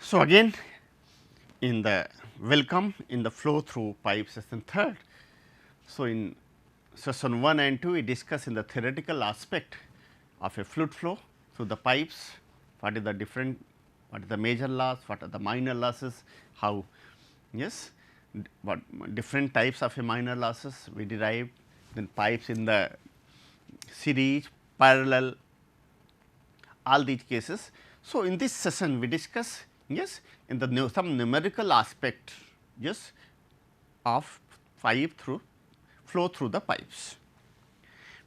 So, again in the welcome in the flow through pipe session third. So, in session 1 and 2 we discuss in the theoretical aspect of a fluid flow through the pipes, what is the different, what is the major loss, what are the minor losses, how yes what different types of a minor losses we derive, then pipes in the series, parallel, all these cases. So, in this session we discuss yes in the some numerical aspect yes of pipe through flow through the pipes.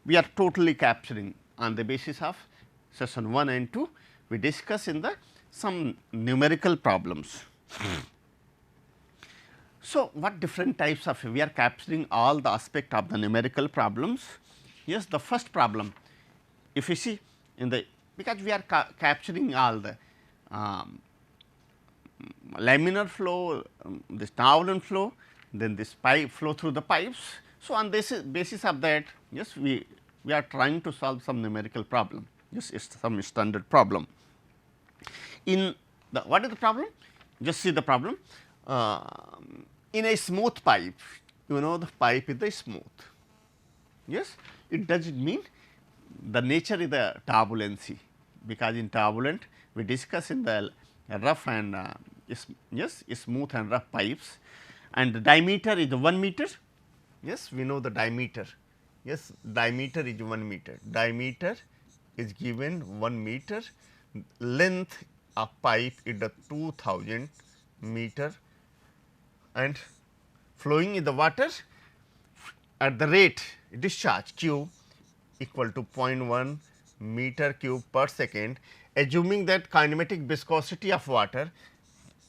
We are totally capturing on the basis of session 1 and 2 we discuss in the some numerical problems. So, what different types of we are capturing all the aspect of the numerical problems. Yes, the first problem if you see in the because we are capturing all the laminar flow, this turbulent flow, then this pipe flow through the pipes. So, on this basis of that yes we are trying to solve some numerical problem, yes it is some standard problem. In the what is the problem? Just see the problem. In a smooth pipe, you know the pipe is the smooth, yes it does not mean the nature is the turbulency, because in turbulent we discuss in the rough and yes smooth and rough pipes, and the diameter is 1 meter. Yes, we know the diameter. Yes, diameter is 1 meter. Diameter is given 1 meter. Length of pipe is the 2000 meter, and flowing in the water at the rate discharge Q equal to 0.1 meter cube per second, assuming that kinematic viscosity of water,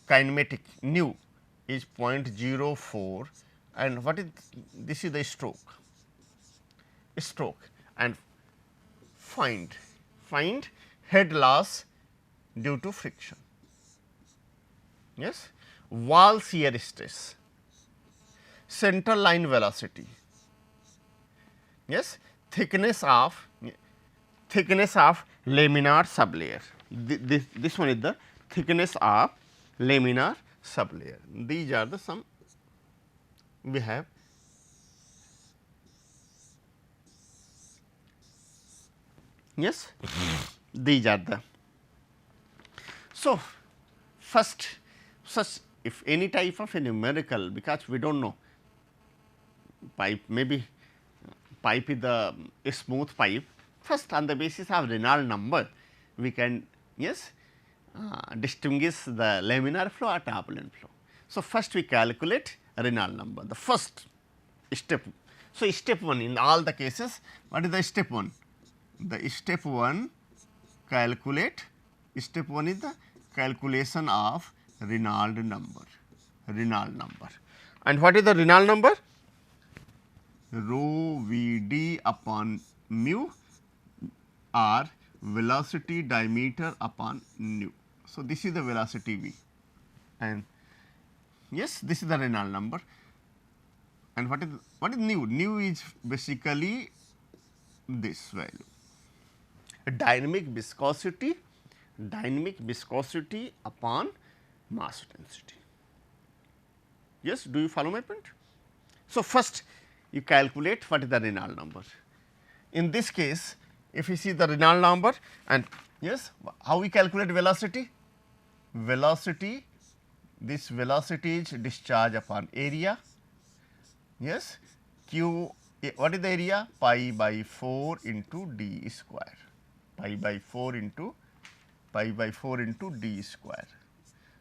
kinematic nu is 0.04, and what is this is the stroke and find head loss due to friction. Yes, wall shear stress, center line velocity, yes thickness of laminar sublayer. This one is the thickness of laminar sublayer. These are the some we have. Yes, these are the. So, first such if any type of a numerical, because we do not know pipe, maybe pipe is the smooth pipe, first on the basis of Reynolds number we can yes distinguish the laminar flow or turbulent flow. So, first we calculate Reynolds number, the first step. So, step 1 in all the cases, what is the step 1? The step 1 calculate, step 1 is the calculation of Reynolds number, and what is the Reynolds number? Rho V d upon mu or velocity diameter upon nu. So, this is the velocity V, and yes this is the Reynolds number, and what is nu? Nu is basically this value, dynamic viscosity upon mass density. Yes, do you follow my point? So, first you calculate what is the Reynolds number. In this case, if you see the Reynolds number, and yes how we calculate velocity? Velocity, this velocity is discharge upon area. Yes, Q, what is the area? Pi by 4 into d square, pi by 4 into d square.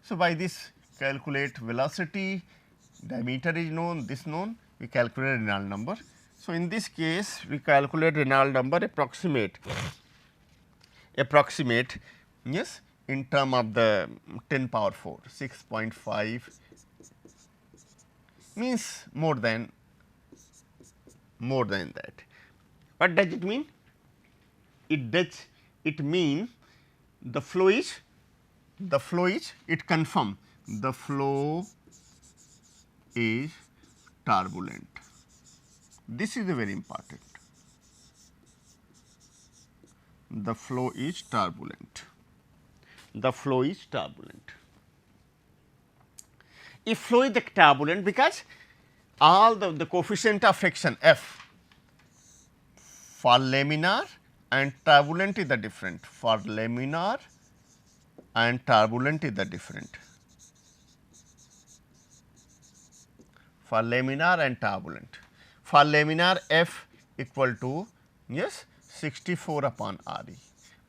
So, by this calculate velocity, diameter is known, this known, we calculate Reynolds number. So, in this case we calculate Reynolds number approximate yes in term of the 10 power 4, 6.5 means more than that. What does it mean? It mean the flow is it confirm the flow is turbulent. This is very important. The flow is turbulent. if flow is the turbulent, because all the coefficient of friction F for laminar and turbulent is the different, for laminar and turbulent is the different, for laminar and turbulent. For laminar F equal to, yes, 64 upon Re,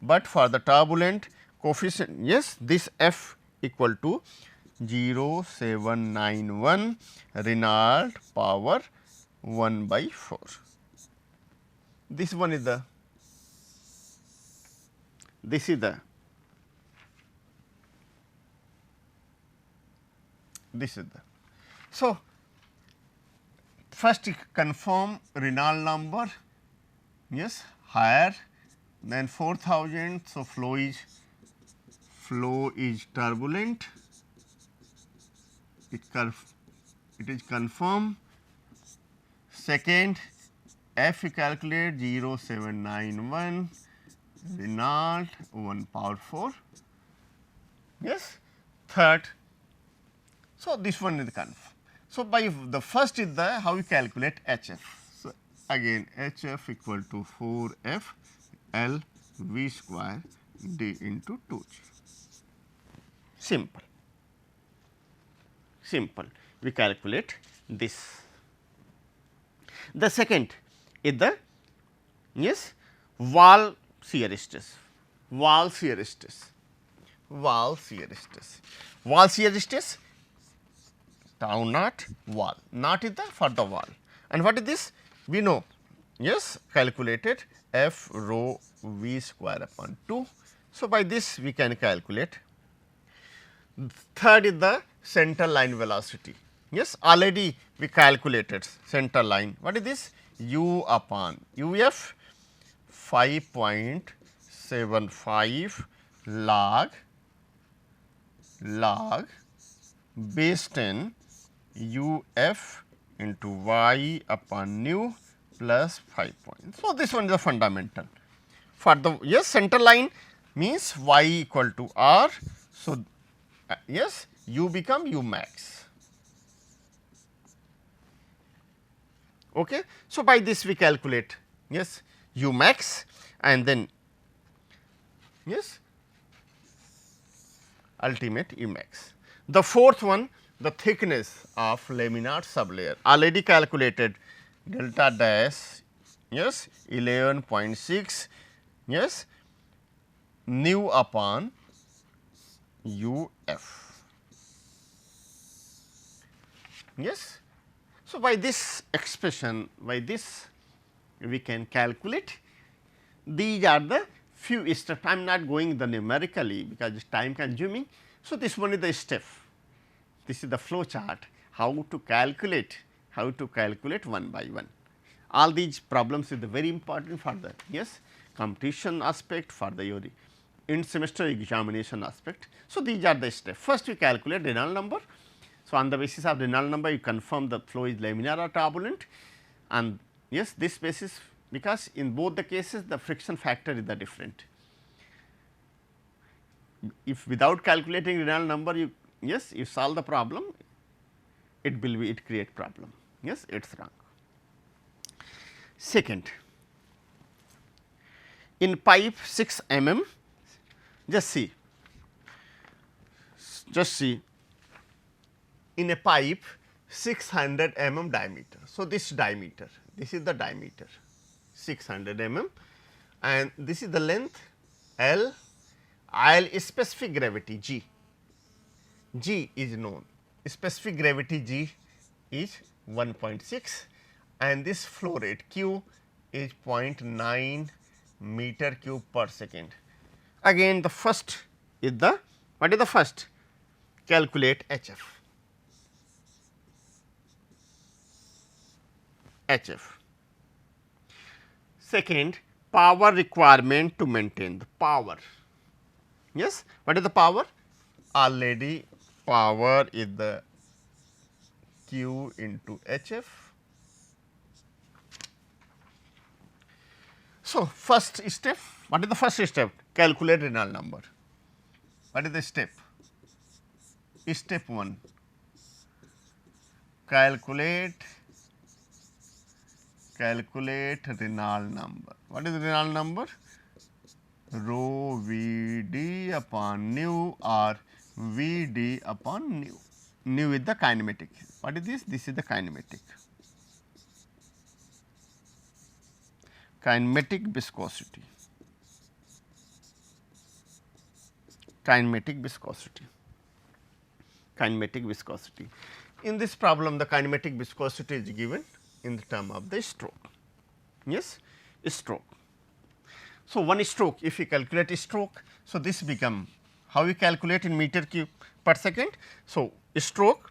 but for the turbulent coefficient, yes, this F equal to 0.791 Reynolds power 1 by 4. This one is the, this is the, this is the. So, first confirm Reynolds number, yes, higher than 4000. So, flow is turbulent, it is confirmed. Second, F you calculate 0.791 Reynolds 1 power 4, yes. Third, so this one is confirmed. So, by the first is the how you calculate HF. So, again HF equal to 4F L V square D into 2G. Simple, simple, we calculate this. The second is the, yes, wall shear stress, wall shear stress, wall shear stress, wall shear stress, tau naught wall, naught is the for the wall, and what is this? We know, yes, calculated F rho V square upon 2. So, by this we can calculate. Third is the center line velocity, yes, already we calculated center line. What is this? U upon UF 5.75 log base 10 UF into Y upon nu plus 5 points. So, this one is the fundamental for the, yes, center line means Y equal to R. So, yes, U become U max. Okay. So, by this we calculate, yes, U max, and then, yes, ultimate U max. The fourth one, the thickness of laminar sublayer, already calculated delta dash, yes, 11.6, yes, nu upon UF, yes. So, by this expression, by this we can calculate. These are the few steps. I am not going the numerically because it is time consuming. So, this one is the step. This is the flow chart, how to calculate one by one. All these problems is the very important for the, yes, competition aspect, for the your in semester examination aspect. So, these are the steps. First we calculate Reynolds number. So, on the basis of Reynolds number you confirm the flow is laminar or turbulent, and, yes, this basis, because in both the cases the friction factor is the different. If without calculating Reynolds number you, yes, you solve the problem, it will be, it create problem, yes, it is wrong. Second, in pipe 6 mm, just see in a pipe 600 mm diameter. So, this diameter, this is the diameter 600 mm, and this is the length L, L is specific gravity G, G is known, specific gravity G is 1.6, and this flow rate Q is 0.9 meter cube per second. Again the first is the, what is the first? Calculate HF. HF. Second, power requirement to maintain the power. Yes, what is the power? Already power is the Q into HF. So, first step, what is the first step? Calculate Reynolds number. What is the step? Step 1, calculate Reynolds number. What is Reynolds number? Rho Vd upon nu or Vd upon nu. Nu is the kinematic. What is this? This is the kinematic. Kinematic viscosity. Kinematic viscosity. Kinematic viscosity. In this problem, the kinematic viscosity is given in the term of the stroke. Yes, stroke. So, one stroke, if we calculate a stroke, so this become how we calculate in meter cube per second. So, stroke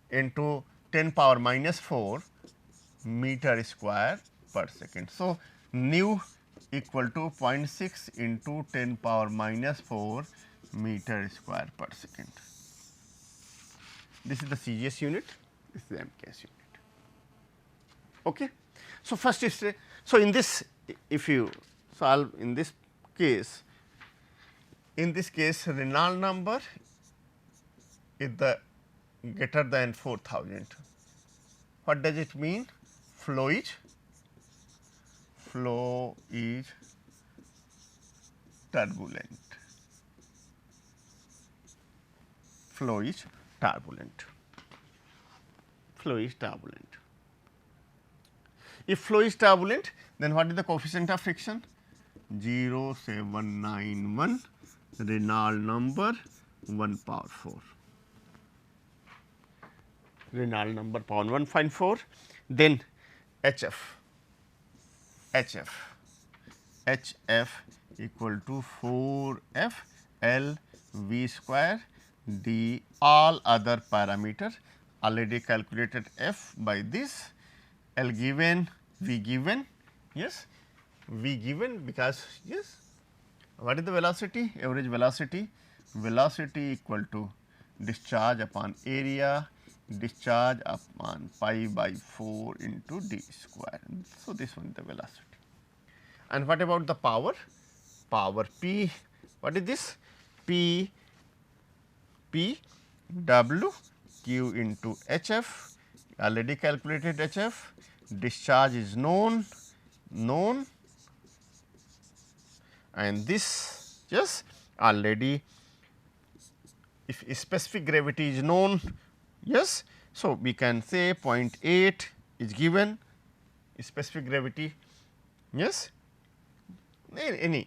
into 10 power minus 4 meter square per second. So, nu equal to 0.6 into 10 power minus 4 meter square per second. This is the CGS unit, this is the MKS unit. Okay. So, first is so in this, if you solve in this case, Reynolds number is the greater than 4000. What does it mean? Flow is turbulent. Flow is turbulent. Flow is turbulent. If flow is turbulent, then what is the coefficient of friction? 0.791, Reynolds number 1 power 4. Reynolds number power 1.4. Then HF equal to 4f L V square d all other parameter already calculated f by this, L given, V given, yes, V given because yes, what is the velocity? Average velocity, velocity equal to discharge upon area, discharge upon pi by 4 into d square. So, this one is the velocity. And what about the power? Power P, what is this? P W Q into HF, already calculated HF, discharge is known, and this yes already, if specific gravity is known, yes. So, we can say 0.8 is given specific gravity, yes, any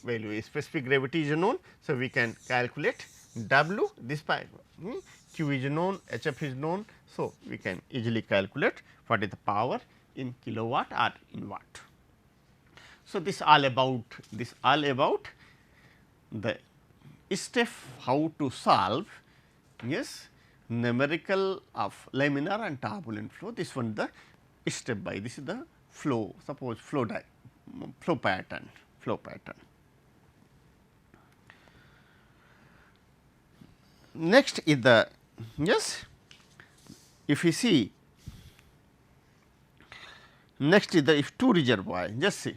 value specific gravity is known. So, we can calculate W, this pi, Q is known, HF is known. So, we can easily calculate what is the power in kilowatt or in watt. So, this all about the step how to solve yes numerical of laminar and turbulent flow. This one the step by, this is the flow, suppose flow pattern. Next is the yes, if you see, next is the if two reservoir, just see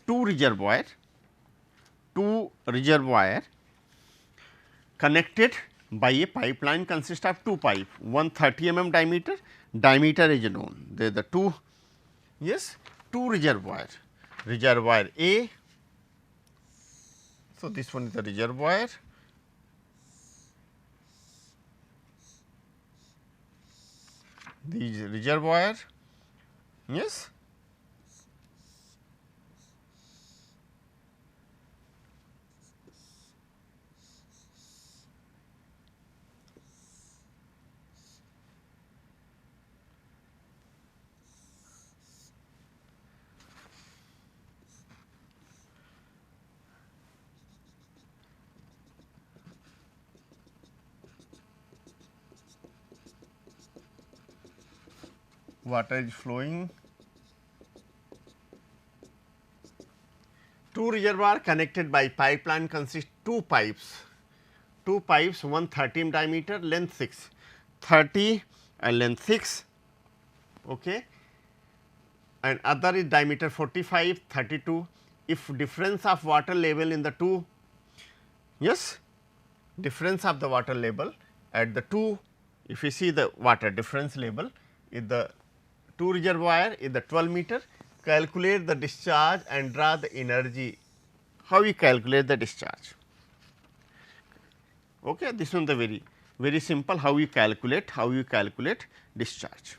two reservoir connected by a pipeline consists of two pipe, one 30 diameter is known. There are the two reservoir A. So, this one is the reservoir, these reservoir, yes, water is flowing. Two reservoir connected by pipeline consist two pipes, one 30 diameter, length 6, 30 and length 6, okay, and other is diameter 45, 32. If difference of water level in the two, yes, difference of the water level at the two if you see the water difference level in the two reservoir in the 12 meter, calculate the discharge and draw the energy. How you calculate the discharge? Okay, this one the very simple how you calculate discharge.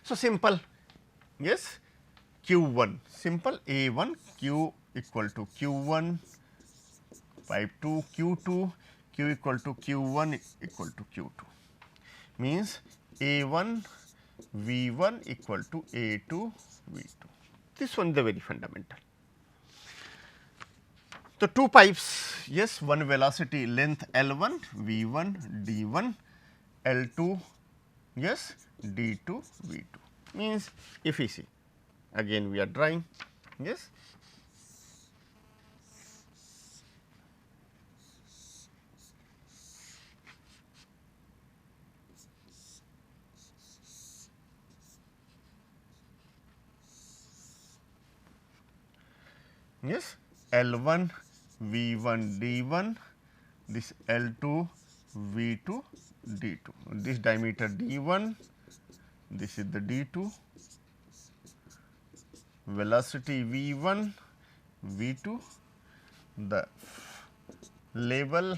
So, simple, yes, Q1 simple A1 Q equal to Q1 pipe 2 Q2 Q equal to Q1 equal to Q2 means A1 V1 equal to A2 V2. This one is the very fundamental. The two pipes, yes, one velocity length L1 V1 D1 L2, yes, D2 V2 means if we see again we are drawing, yes. Yes, L1 V1 D1, this L2 V2 D2, this diameter D1, this is the D2, velocity V1 V2, the label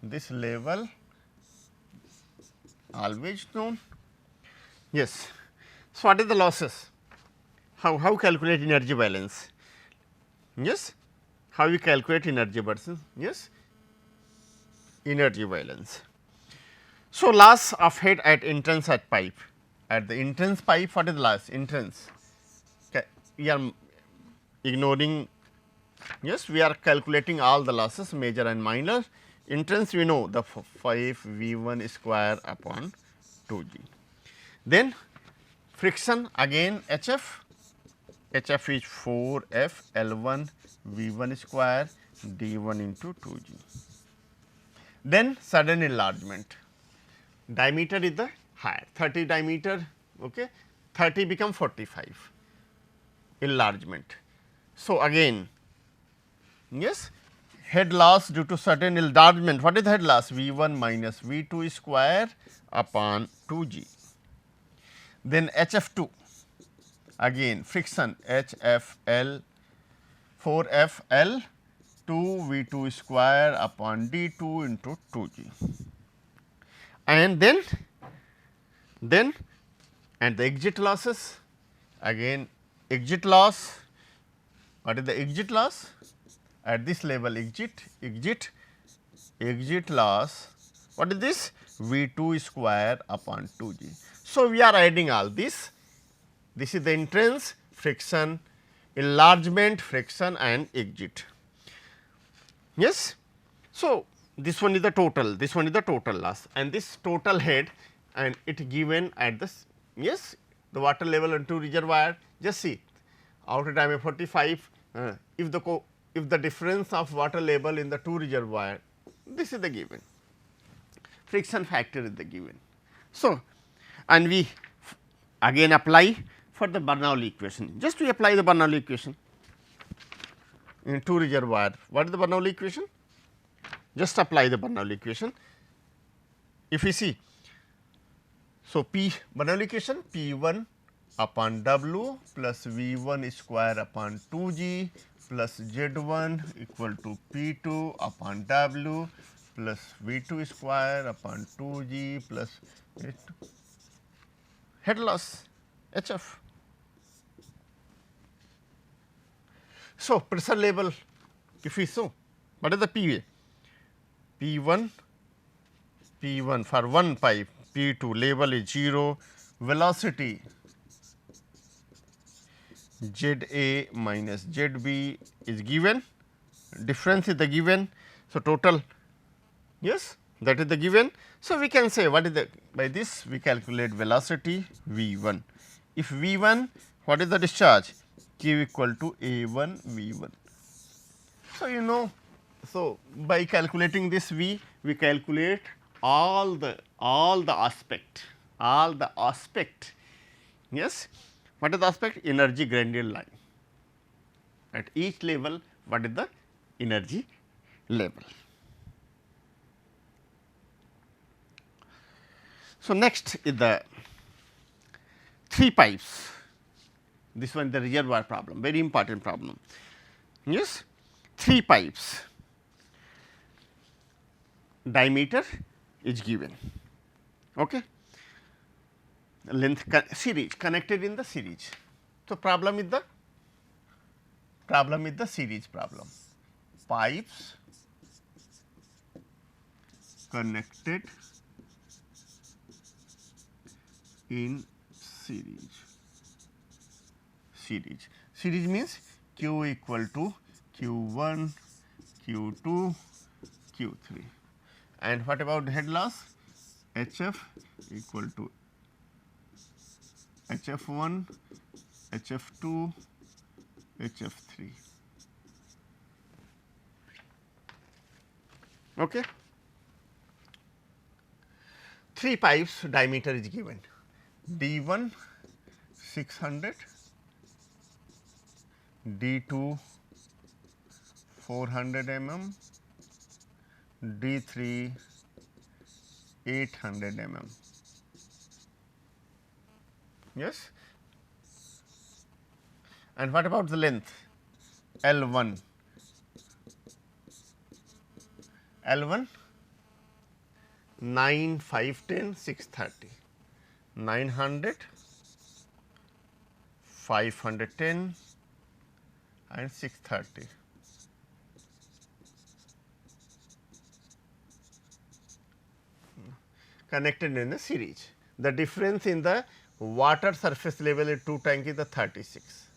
this label always known. Yes. So, what is the losses? How calculate energy balance? Yes, how you calculate energy balance? Yes, energy balance. So, loss of head at entrance at pipe. At the entrance pipe, what is the loss? Entrance. We are ignoring. Yes, we are calculating all the losses, major and minor. Entrance we know the 5 V1 square upon 2G. Then friction again HF is 4F L1 V1 square D1 into 2G. Then sudden enlargement, diameter is the higher 30 diameter, okay, 30 become 45 enlargement. So, again yes, head loss due to sudden enlargement, what is the head loss? V1 minus V2 square upon 2G. Then HF2 again friction HFL 4FL 2 V2 square upon D2 into 2G. And then and the exit losses, again exit loss, what is the exit loss? At this level exit loss, what is this? V2 square upon 2G. So, we are adding all this. This is the entrance, friction, enlargement, friction and exit. Yes. So, this one is the total, this one is the total loss and this total head and it given at this, yes, the water level on two reservoir. Just see outer diameter 45, if the difference of water level in the two reservoir, this is the given, friction factor is the given. So, and we again apply for the Bernoulli equation, just we apply the Bernoulli equation in two reservoir. What is the Bernoulli equation? Just apply the Bernoulli equation. If we see, so P Bernoulli equation P1 upon W plus V1 square upon 2G plus Z1 equal to P2 upon W plus V2 square upon 2G plus head loss HF. So, pressure level, if we so, what is the PV? P1 for one pipe, P2 level is 0, velocity ZA minus ZB is given, difference is the given. So, total, yes, that is the given. So, we can say what is the, by this we calculate velocity V1. If V1, what is the discharge? Q equal to A1 V1. So, you know, so by calculating this V, we calculate all the aspect, yes. What is the aspect? Energy gradient line. At each level, what is the energy level. So, next is the 3 pipes. This one is the reservoir problem, very important problem. Yes, 3 pipes, diameter is given, okay. Length series connected in the series. So, problem is the series problem, pipes connected in series. Series means Q equal to Q1, Q2, Q3. And what about head loss? HF equal to HF1, HF2, HF3. Okay. 3 pipes diameter is given, D1 600, D2 400 mm, D3 800 mm. Yes. And what about the length? L1, 9, 5, 10, 630, 900, 510 and 630. Connected in a series. The difference in the water surface level in 2 tank is the 36.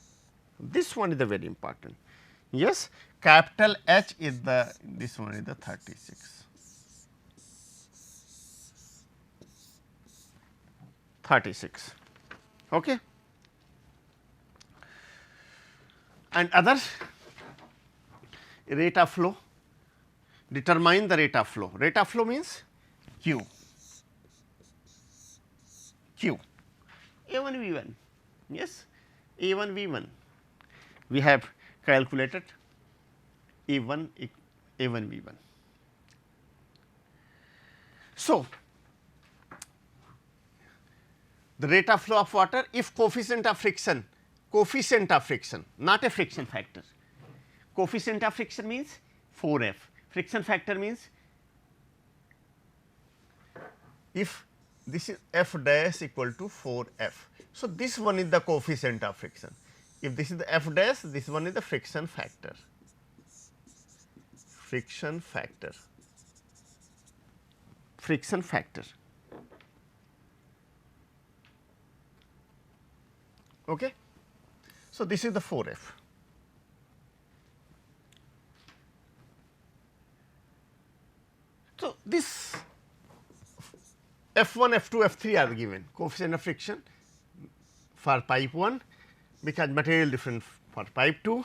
This one is the very important. Yes, capital H is the, this one is the 36. 36. Okay. And other rate of flow, determine the rate of flow. Rate of flow means Q. A1 V1, yes, A1 V1. We have calculated A1 V1. So, the rate of flow of water if coefficient of friction, not a friction factor. Coefficient of friction means 4F, friction factor means if this is F dash equal to 4F. So, this one is the coefficient of friction. If this is the F dash, this one is the friction factor. Friction factor. Okay. So, this is the 4F. So, this F1, F2, F3 are given coefficient of friction for pipe 1 because material different for pipe 2,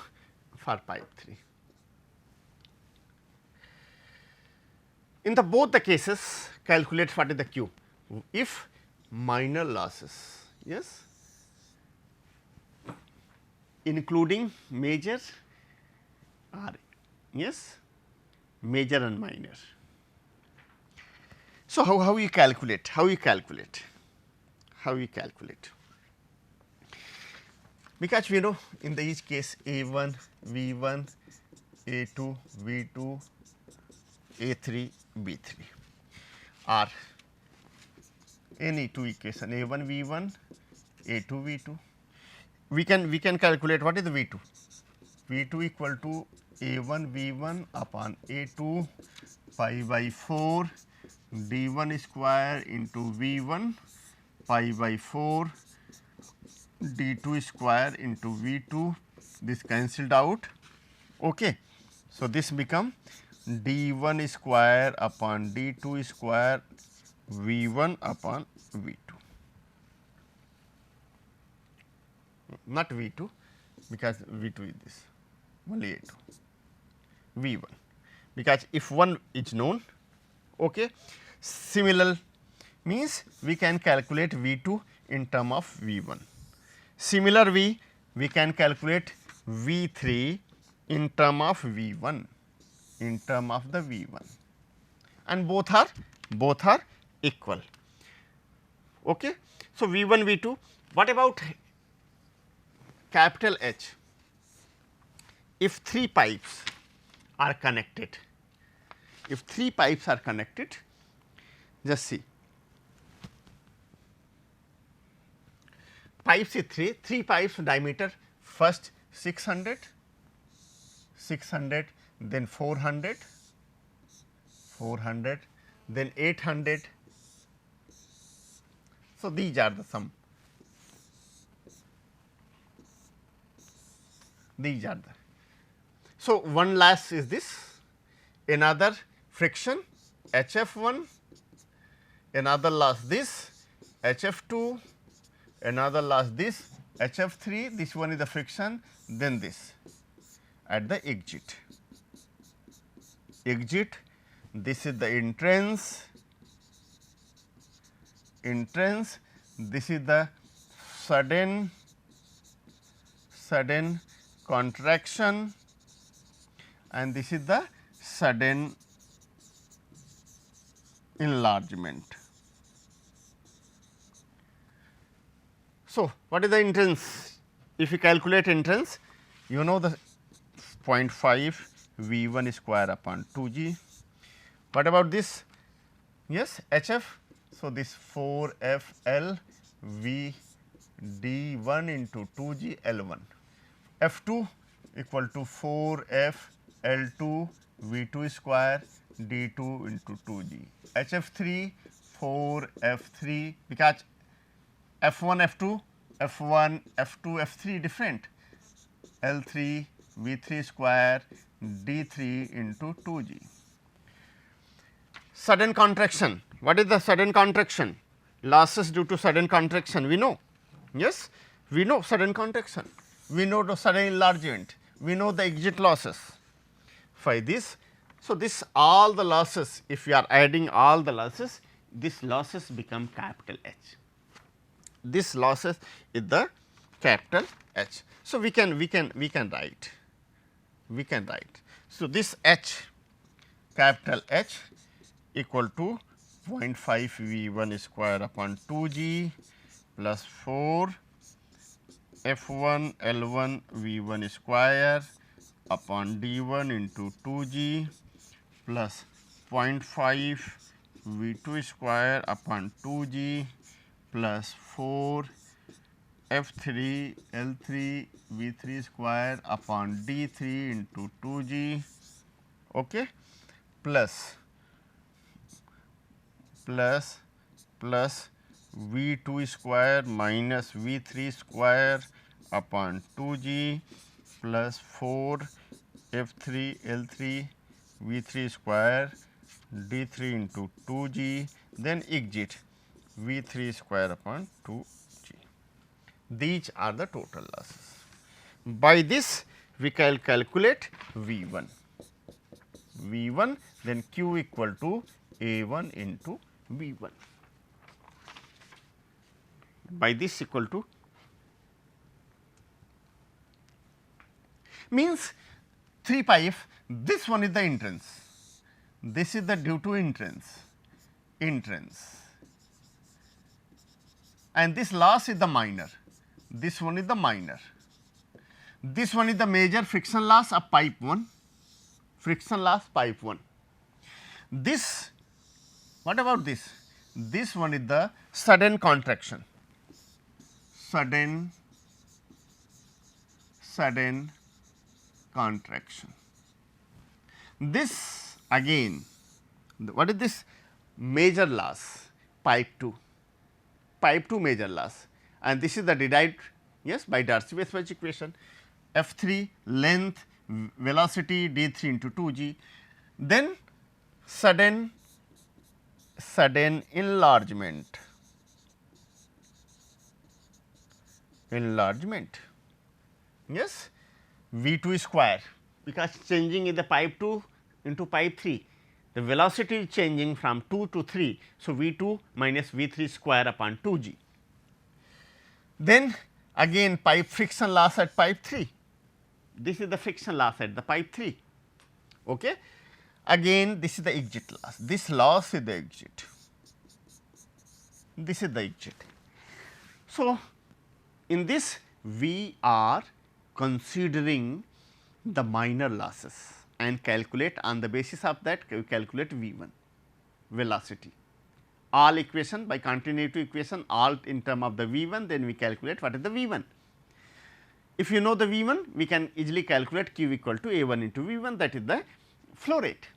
for pipe 3. In the both the cases calculate what is the Q if minor losses, yes, including major or yes, major and minor. So, how you calculate? Because we know in the each case A1, V1, A2, V2, A3, B3 are any two equation A1, V1, A2, V2. We can calculate what is the V2. V2 equal to A1 V1 upon A2 pi by 4 d1 square into V1 pi by 4 d2 square into V2, this cancelled out. Okay. So, this become d1 square upon d2 square V1 upon V2, not V2 because V2 is this only A2, V1 because if one is known. Okay. Similar means we can calculate V2 in term of V1. Similar we can calculate V3 in term of V1. in term of the V 1, and both are equal. Okay. So, V 1 V 2. What about capital H? If 3 pipes are connected, just see, pipes is 3 pipes diameter, first 600, then 400, then 800. So, these are the sum. These are the. So, one loss is this, another friction HF1, another loss this HF2, another loss this HF3, this one is the friction, then this at the exit. This is the entrance, this is the sudden contraction, and this is the sudden enlargement. So, what is the entrance? If you calculate entrance, you know the 0.5 V 1 square upon 2 g. What about this? Yes, HF. So, this 4 F L V D 1 into 2 g L 1. F 2 equal to 4 F L 2 V 2 square D 2 into 2 g. HF 3 4 F 3, because F 1 F 2 F 1 F 2 F 3 different, L 3 V 3 square D 3 into 2 g. Sudden contraction. What is the sudden contraction? Losses due to sudden contraction, we know. Yes, we know sudden contraction, we know the sudden enlargement, we know the exit losses. For this, so this all the losses, if you are adding all the losses, this losses become capital H. This losses is the capital H. So, we can write. So, this H, capital H equal to 0.5 V 1 square upon 2 g plus 4 F 1 L 1 V 1 square upon D 1 into 2 g plus 0.5 V 2 square upon 2 g plus 4 F 3 L 3 V 3 square upon D 3 into 2 g, okay, plus V 2 square minus V 3 square upon 2 g plus 4 F 3 L 3 V 3 square D 3 into 2 g, then exit V 3 square upon 2 g. These are the total losses. By this we can calculate V 1, then Q equal to A 1 into V 1. By this equal to, means 3 pipe, this one is the entrance, this is the due to entrance, and this loss is the minor, this one is the minor, this one is the major friction loss of pipe 1, This, what about this? This one is the sudden contraction, This again, what is this? Major loss, pipe 2 major loss, and this is the derived, yes, by Darcy-Weisbach equation, F 3 length velocity D 3 into 2 g, then sudden enlargement, yes, V 2 square, because changing in the pipe 2 into pipe 3, the velocity is changing from 2 to 3. So, V 2 minus V 3 square upon 2 g. Then again pipe friction loss at pipe 3, this is the friction loss at the pipe 3. Okay. Again this is the exit loss, this loss is the exit, this is the exit. So, in this we are considering the minor losses and calculate on the basis of that we calculate V 1 velocity. All equation by continuity equation all in term of the V 1, then we calculate what is the V 1. If you know the V 1, we can easily calculate Q equal to A 1 into V 1, that is the flow rate.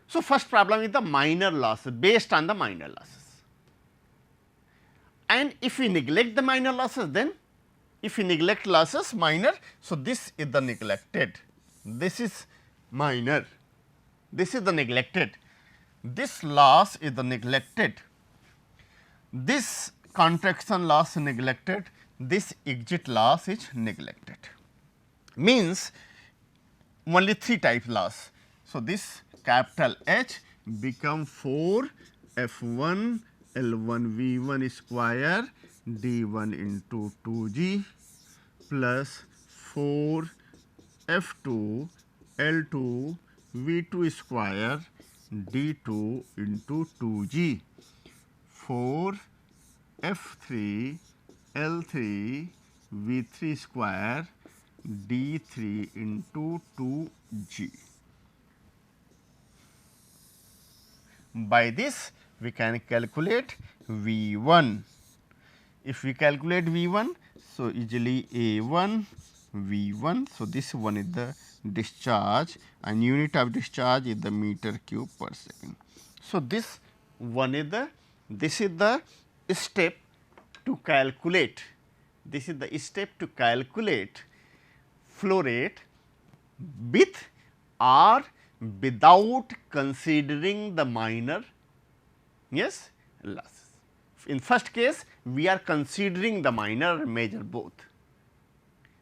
So, first problem is the minor losses based on the minor losses, and if we neglect the minor losses, then if we neglect losses minor, so this is the neglected, this is minor, this is the neglected, this loss is the neglected, this contraction loss neglected, this exit loss is neglected, means only 3 type loss. So, this capital H become 4 F 1 L 1 V 1 square d 1 into 2 g plus 4 F 2 L 2 V 2 square d 2 into 2 g, 4 F 3 L 3 V 3 square d 3 into 2 g. By this we can calculate V 1. If we calculate V 1, so easily A 1 V 1. So, this one is the discharge and unit of discharge is the meter cube per second. So, this one is the step to calculate, this is the step to calculate flow rate with or without considering the minor losses. In first case we are considering the minor and major both.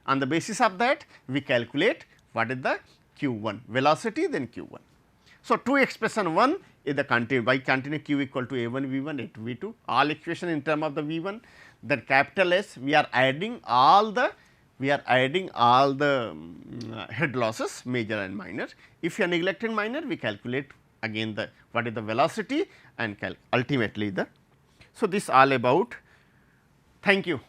On the basis of that we calculate what is the q 1 velocity, then q 1. So, two expression, one is the continue by continue q equal to a 1 v 1 a 2 v 2, all equation in term of the v 1, then capital S we are adding all the head losses major and minor. If you are neglecting minor, we calculate again the what is the velocity and ultimately the. So, this all about. Thank you.